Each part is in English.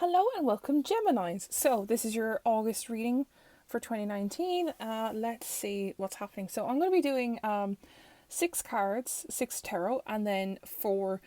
Hello and welcome, Geminis. So, this is your August reading for 2019. Let's see what's happening. So, I'm going to be doing 6 cards, 6 tarot, and then 4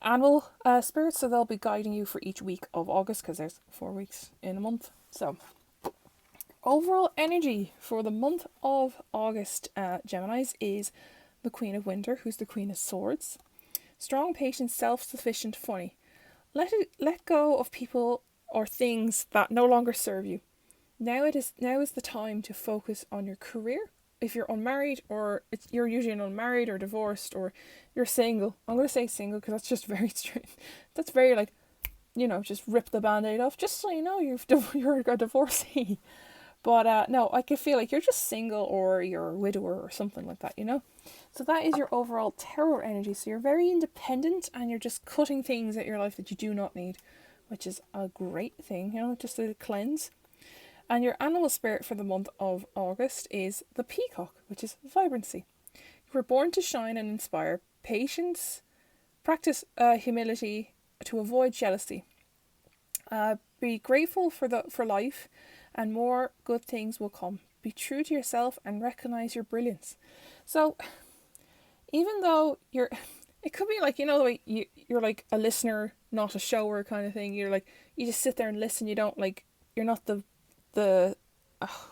animal spirits. So, they'll be guiding you for each week of August because there's 4 weeks in a month. So, overall energy for the month of August, Geminis, is the Queen of Winter, who's the Queen of Swords. Strong, patient, self-sufficient, funny. Let go of people or things that no longer serve you. Now is the time to focus on your career. If you're unmarried, or you're usually unmarried or divorced, or you're single. I'm going to say single because that's just very straight. That's very just rip the band-aid off. Just so you know, you're a divorcee. But no, I could feel like you're just single or you're a widower or something like that. So that is your overall tarot energy. So you're very independent and you're just cutting things out your life that you do not need, which is a great thing, just a cleanse. And your animal spirit for the month of August is the peacock, which is vibrancy. You were born to shine and inspire patience, practice humility to avoid jealousy. Be grateful for life, and more good things will come. Be true to yourself and recognize your brilliance. So, even though it could be like, the way you're like a listener, not a shower kind of thing. You're like, you just sit there and listen. You don't you're not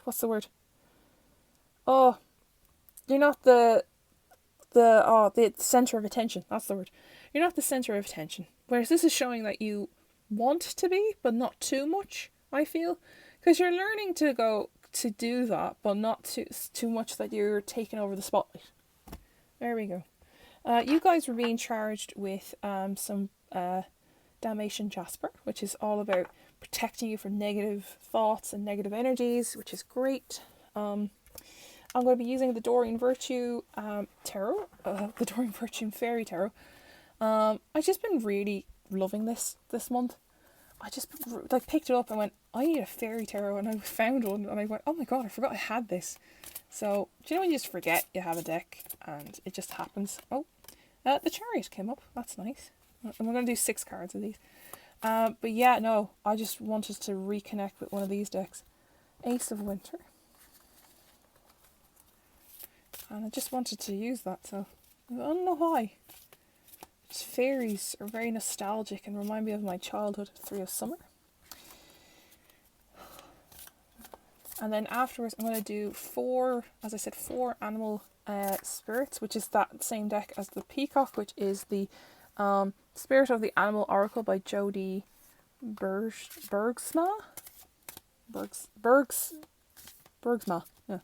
what's the word? Oh, you're not the center of attention. That's the word. You're not the center of attention. Whereas this is showing that you want to be, but not too much, I feel. Because you're learning to go to do that, but not too much that you're taking over the spotlight. There we go. You guys were being charged with some Dalmatian Jasper, which is all about protecting you from negative thoughts and negative energies, which is great. I'm going to be using the Doreen Virtue Tarot, the Doreen Virtue Fairy Tarot. I've just been really loving this month. I just picked it up and went, I need a fairy tarot, and I found one and I went, oh my god, I forgot I had this. So, do you know when you just forget you have a deck and it just happens? Oh, the Chariot came up. That's nice. And we're going to do 6 cards of these. But yeah, no, I just wanted to reconnect with one of these decks. Ace of Winter. And I just wanted to use that, so I don't know why. Fairies are very nostalgic and remind me of my childhood. 3 of Summer. And then afterwards I'm going to do 4 animal spirits, which is that same deck as the peacock, which is the Spirit of the Animal Oracle by Jodie Bergsma. Bergsma. Yeah.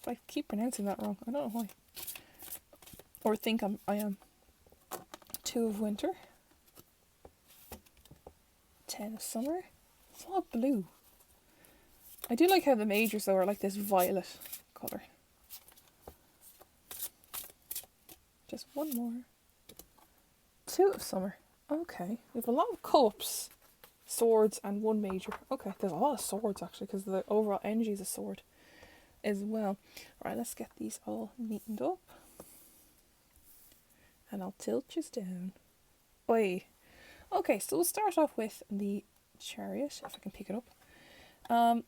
I keep pronouncing that wrong. I don't know why. Or think I am. 2 of Winter. 10 of Summer. It's all blue. I do like how the majors though are like this violet colour. Just one more. 2 of Summer. Okay. We have a lot of cups, swords, and 1 major. Okay, there's a lot of swords actually because the overall energy is a sword as well. Alright, let's get these all neatened up. And I'll tilt you down. Oi. Okay, so we'll start off with the Chariot, if I can pick it up. So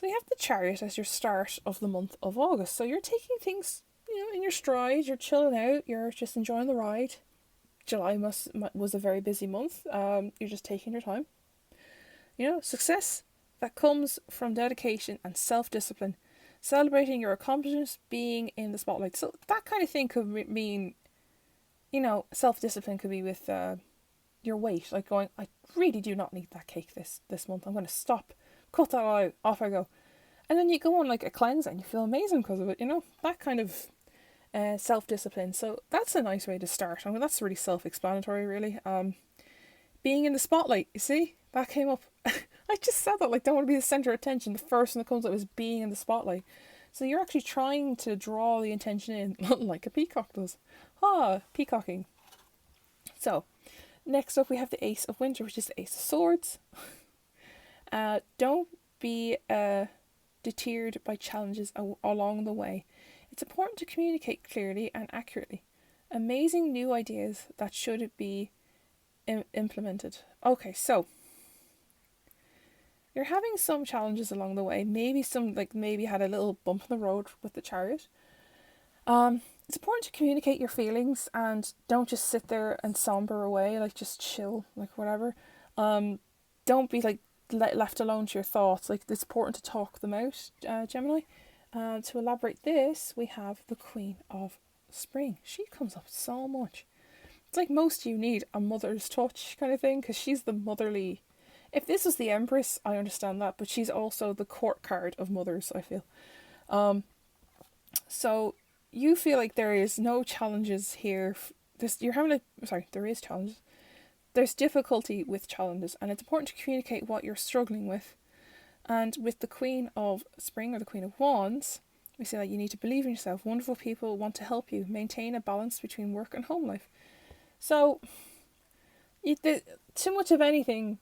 you have the Chariot as your start of the month of August. So you're taking things, in your stride. You're chilling out. You're just enjoying the ride. July was a very busy month. You're just taking your time. Success that comes from dedication and self-discipline. Celebrating your accomplishments, being in the spotlight. So that kind of thing could mean, self-discipline could be with your weight. Like going, I really do not need that cake this month. I'm going to stop. Cut that out. Off I go. And then you go on like a cleanse and you feel amazing because of it. That kind of self-discipline. So that's a nice way to start. I mean, that's really self-explanatory, really. Being in the spotlight, you see? That came up. I just said that, don't want to be the centre of attention. The first one that comes up is being in the spotlight. So you're actually trying to draw the attention in like a peacock does. Peacocking. So, next up we have the Ace of Winter, which is the Ace of Swords. Don't be deterred by challenges along the way. It's important to communicate clearly and accurately. Amazing new ideas that should be implemented. Okay, so you're having some challenges along the way. Maybe maybe had a little bump in the road with the chariot. It's important to communicate your feelings and don't just sit there and somber away, like just chill, like whatever. Don't be like left alone to your thoughts. Like it's important to talk them out, Gemini. To elaborate this, we have the Queen of Spring. She comes up so much. It's like most of you need a mother's touch kind of thing, because she's the motherly. If this was the Empress, I understand that, but she's also the court card of mothers, I feel. So you feel like there is no challenges here. There is challenges. There's difficulty with challenges, and it's important to communicate what you're struggling with. And with the Queen of Spring, or the Queen of Wands, we say that you need to believe in yourself. Wonderful people want to help you maintain a balance between work and home life. So, too much of anything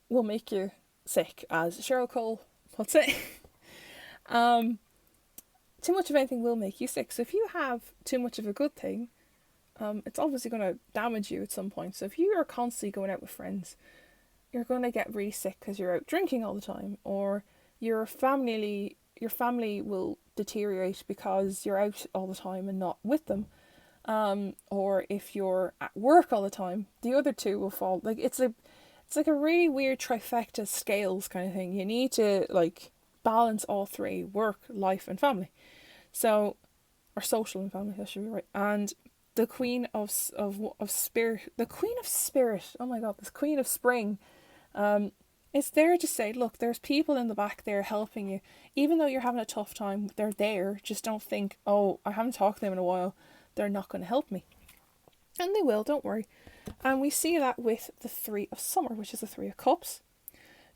will make you sick, as Cheryl Cole would say. Too much of anything will make you sick. So if you have too much of a good thing, it's obviously going to damage you at some point. So if you are constantly going out with friends, you're going to get really sick because you're out drinking all the time, or your family will deteriorate because you're out all the time and not with them. Or if you're at work all the time, the other two will fall. Like it's like a really weird trifecta scales kind of thing. You need to like balance all three: work, life, and family. So, or social and family, that should be right. And the Queen of Spirit, the Queen of Spirit. Oh my God, this Queen of Spring. It's there to say, look, there's people in the back there helping you. Even though you're having a tough time, they're there. Just don't think, oh, I haven't talked to them in a while, they're not going to help me. And they will, don't worry. And we see that with the Three of Summer, which is the Three of Cups.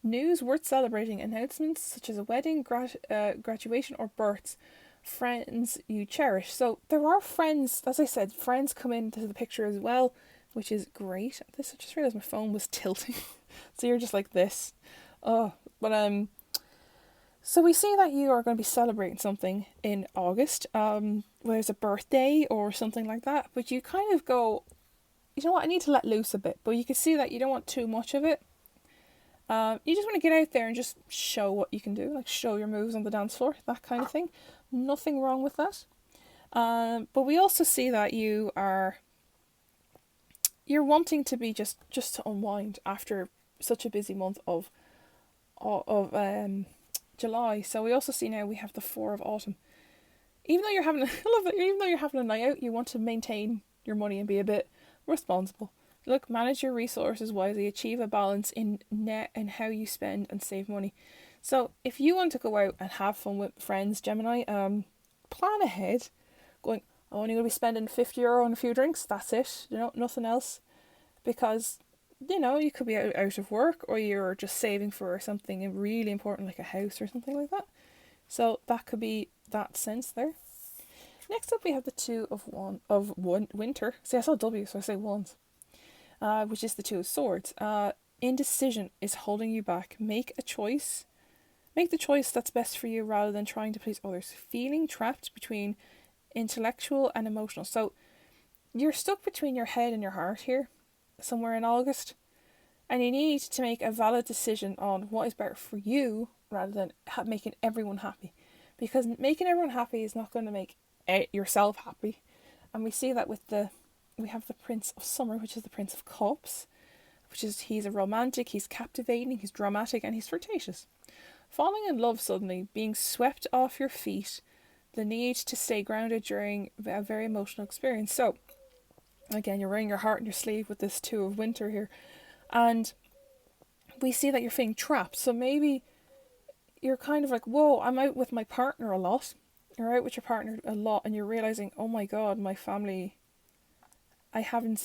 News worth celebrating, announcements such as a wedding, graduation, or births. Friends you cherish. So there are friends, as I said, friends come into the picture as well, which is great. I just realised my phone was tilting. So you're just like this. So we see that you are going to be celebrating something in August, whether it's a birthday or something like that, but you kind of go, you know what, I need to let loose a bit, but you can see that you don't want too much of it. You just want to get out there and just show what you can do, like show your moves on the dance floor, that kind of thing. Nothing wrong with that. But we also see that you're wanting to be just to unwind after such a busy month of July. So we also see now we have the Four of Autumn. Even though you're having even though you're having a night out, you want to maintain your money and be a bit responsible. Look, manage your resources wisely, achieve a balance in how you spend and save money. So if you want to go out and have fun with friends, Gemini, plan ahead, going, I'm only going to be spending €50 on a few drinks, that's it, nothing else. Because, you could be out of work, or you're just saving for something really important like a house or something like that. So that could be that sense there. Next up we have the Two of Winter. See, I saw W, so I say wands. Which is the Two of Swords. Indecision is holding you back. Make a choice. Make the choice that's best for you rather than trying to please others. Feeling trapped between intellectual and emotional. So you're stuck between your head and your heart here, somewhere in August. And you need to make a valid decision on what is better for you rather than making everyone happy. Because making everyone happy is not going to make yourself happy. And we see that we have the Prince of Summer, which is the Prince of Cups, he's a romantic, he's captivating, he's dramatic, and he's flirtatious. Falling in love suddenly, being swept off your feet, the need to stay grounded during a very emotional experience. So, again, you're wearing your heart on your sleeve with this Two of Winter here. And we see that you're feeling trapped. So maybe you're kind of like, whoa, I'm out with my partner a lot. You're out with your partner a lot and you're realizing, oh my God, my family, I haven't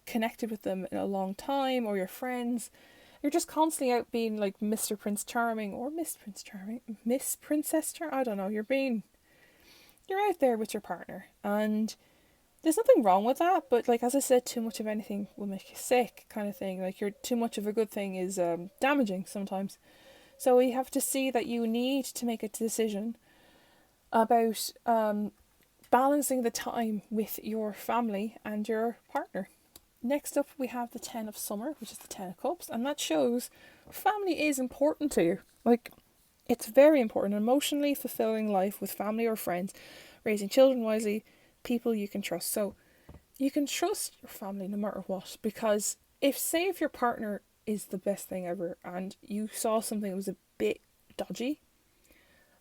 connected with them in a long time, or your friends. You're just constantly out being like Mr. Prince Charming or Miss Prince Charming, Miss Princess Charming. I don't know. You're out there with your partner, and there's nothing wrong with that. But as I said, too much of anything will make you sick, kind of thing. Too much of a good thing is damaging sometimes. So we have to see that you need to make a decision about balancing the time with your family and your partner. Next up, we have the 10 of Summer, which is the 10 of Cups, and that shows family is important to you. Like, it's very important. Emotionally fulfilling life with family or friends, raising children wisely, people you can trust. So, you can trust your family no matter what, because if your partner is the best thing ever and you saw something that was a bit dodgy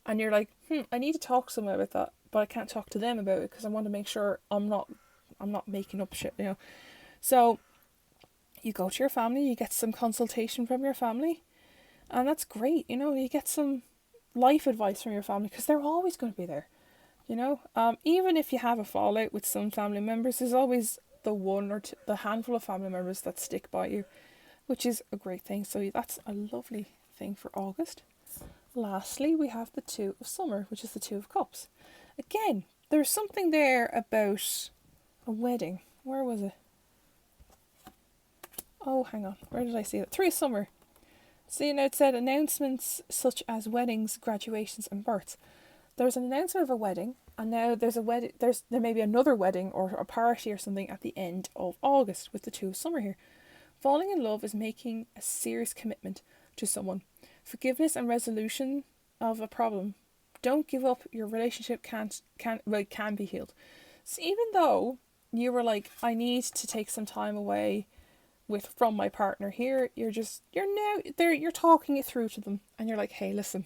and you're like, I need to talk to someone about that, but I can't talk to them about it because I want to make sure I'm not making up shit, you know. So you go to your family, you get some consultation from your family, and that's great, you know. You get some life advice from your family because they're always going to be there, you know. Even if you have a fallout with some family members, there's always the one or two, the handful of family members that stick by you, which is a great thing. So that's a lovely thing for August. Lastly, we have the 2 of Summer, which is the 2 of Cups. Again, there's something there about a wedding. Where was it? Oh, hang on. Where did I see it? 3 of Summer. So, you know, it said announcements such as weddings, graduations, and births. There's an announcement of a wedding, and now there's a wedding. There may be another wedding or a party or something at the end of August with the 2 of Summer here. Falling in love is making a serious commitment to someone. Forgiveness and resolution of a problem. Don't give up. Your relationship can be healed. So even though you were like, I need to take some time away from my partner here, you're talking it through to them, and you're like, hey, listen,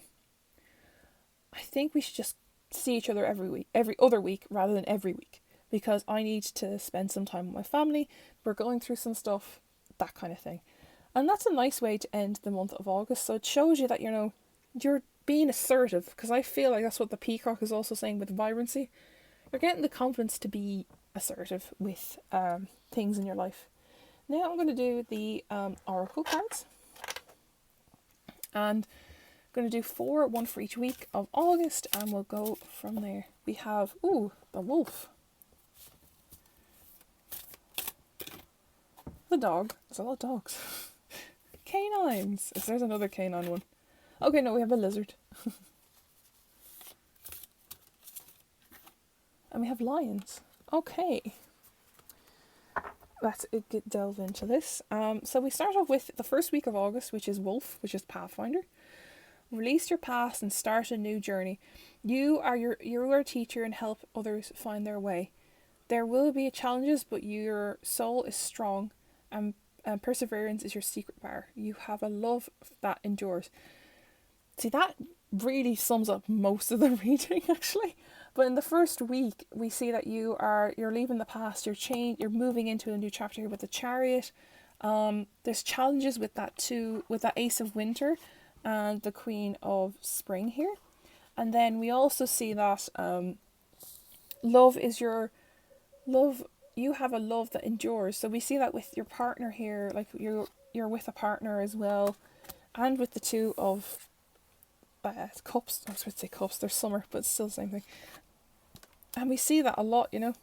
I think we should just see each other every other week rather than every week, because I need to spend some time with my family. We're going through some stuff, that kind of thing. And that's a nice way to end the month of August. So it shows you that, you know, you're being assertive, because I feel like that's what the peacock is also saying with vibrancy. You're getting the confidence to be assertive with things in your life. Now I'm going to do the oracle cards. And I'm going to do 4, one for each week of August, and we'll go from there. We have, the wolf. The dog. There's a lot of dogs. Canines. If there's another canine one. Okay, no, we have a lizard. And we have lions. Okay. Let's delve into this. So we start off with the first week of August, which is Wolf, which is Pathfinder. Release your past and start a new journey. You are a teacher and help others find their way. There will be challenges, but your soul is strong, and perseverance is your secret power. You have a love that endures. See, that really sums up most of the reading, actually. But in the first week, we see that you're leaving the past, you're moving into a new chapter here with the Chariot. There's challenges with that too, with that Ace of Winter and the Queen of Spring here. And then we also see that you have a love that endures. So we see that with your partner here, like you're with a partner as well, and with the 2 of Cups. I was going to say Cups, they're Summer, but it's still the same thing. And we see that a lot, you know.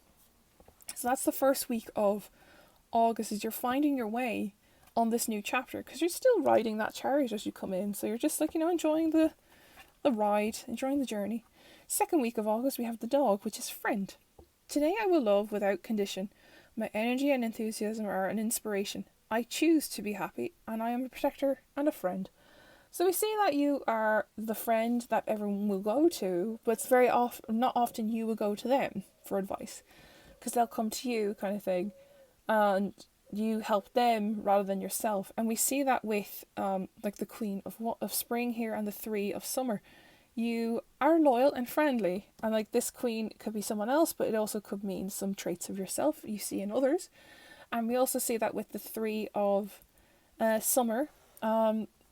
So that's the first week of August, is you're finding your way on this new chapter, because you're still riding that chariot as you come in. So you're just like, you know, enjoying the ride, enjoying the journey. Second week of August, we have the dog, which is Friend. Today I will love without condition. My energy and enthusiasm are an inspiration. I choose to be happy, and I am a protector and a friend. So we see that you are the friend that everyone will go to, but it's not often you will go to them for advice, because they'll come to you, kind of thing, and you help them rather than yourself. And we see that with like the Queen of Spring here and the 3 of Summer. You are loyal and friendly, and like this queen could be someone else, but it also could mean some traits of yourself you see in others. And we also see that with the 3 of Summer.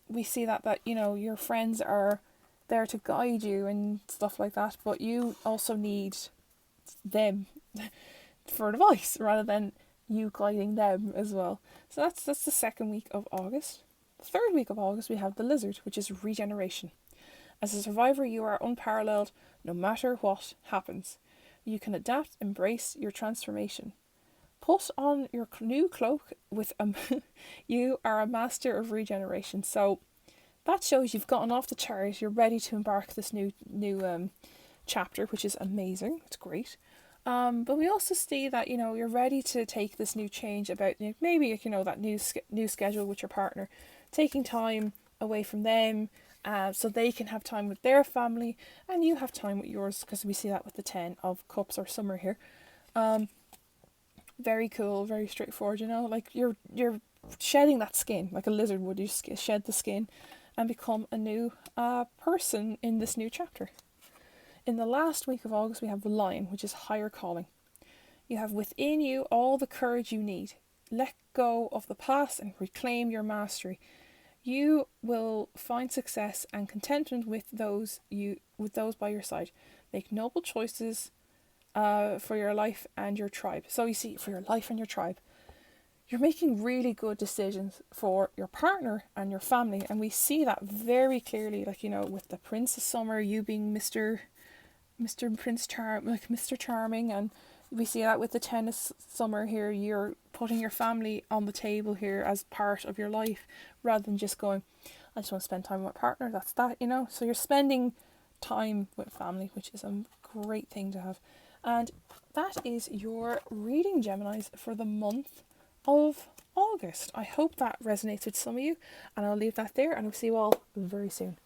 We see that you know, your friends are there to guide you and stuff like that, but you also need them for advice rather than you guiding them as well. So that's the second week of August. The third week of August, we have the Lizard, which is regeneration. As a survivor, you are unparalleled no matter what happens. You can adapt, embrace your transformation. Put on your new cloak with you are a master of regeneration. So that shows you've gotten off the chariot, you're ready to embark this new chapter, which is amazing. It's great. But we also see that, you're ready to take this new change about, maybe, that new schedule with your partner, taking time away from them, so they can have time with their family and you have time with yours, because we see that with the 10 of cups or summer here. Very cool, very straightforward, like you're shedding that skin like a lizard would. You shed the skin and become a new person in this new chapter. In the last week of August, we have the Lion, which is higher calling. You have within you all the courage you need. Let go of the past and reclaim your mastery. You will find success and contentment with those by your side. Make noble choices for your life and your tribe. So you see, for your life and your tribe, you're making really good decisions for your partner and your family, and we see that very clearly. Like, with the Prince of Summer, you being Mr. Mr. Charming, and we see that with the tennis summer here. You're putting your family on the table here as part of your life, rather than just going, I just want to spend time with my partner, that's that. So you're spending time with family, which is a great thing to have. And that is your reading, Geminis, for the month of August. I hope that resonates with some of you, and I'll leave that there, and I'll see you all very soon.